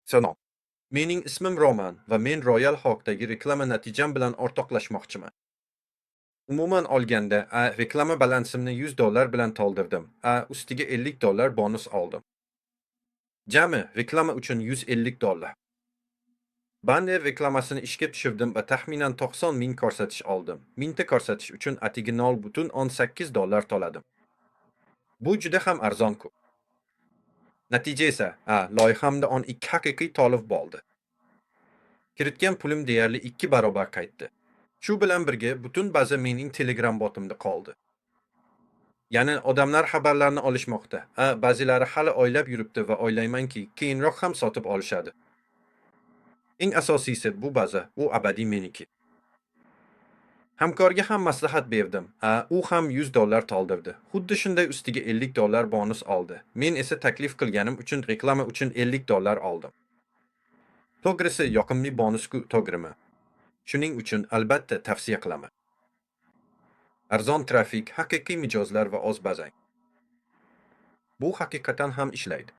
Salom. Mening ismim Roman va men Royal Hawk'dagi reklama natijam bilan o'rtoqlashmoqchiman. Umuman olganda, reklama balansimni $100 bilan to'ldirdim. Ustiga $50 bonus oldim. Jami reklama uchun $150. Banner reklamasini ishga tushirdim va taxminan 90 ming ko'rsatish oldim. Mingta ko'rsatish uchun atigi $0.18 to'ladim. Bu juda ham arzon-ku. Natija esa, loyihamda 12 haqiqiy to'lib bo'ldi. Kiritgan pulim deyarli 2 barobar qaytdi. Shu bilan birga butun baza mening Telegram botimda qoldi. Ya'ni odamlar xabarlarni olishmoqda. Ba'zilari hali oylab yuribdi va o'ylaymanki, keyinroq ham sotib olishadi. Eng asosiysi bu baza, u abadiy meniki. Hamkorga ham maslahat berdim. U ham $100 to'ldirdi. Xuddi shunday ustiga $50 bonus oldi. Men esa taklif qilganim uchun reklama uchun $50 oldim. To'g'risi yoqimli bonusku to'g'rimi? Shuning uchun albatta tavsiya qilaman. Arzon trafik, haqiqiy mijozlar va oz bazang. Bu haqiqatan ham ishlaydi.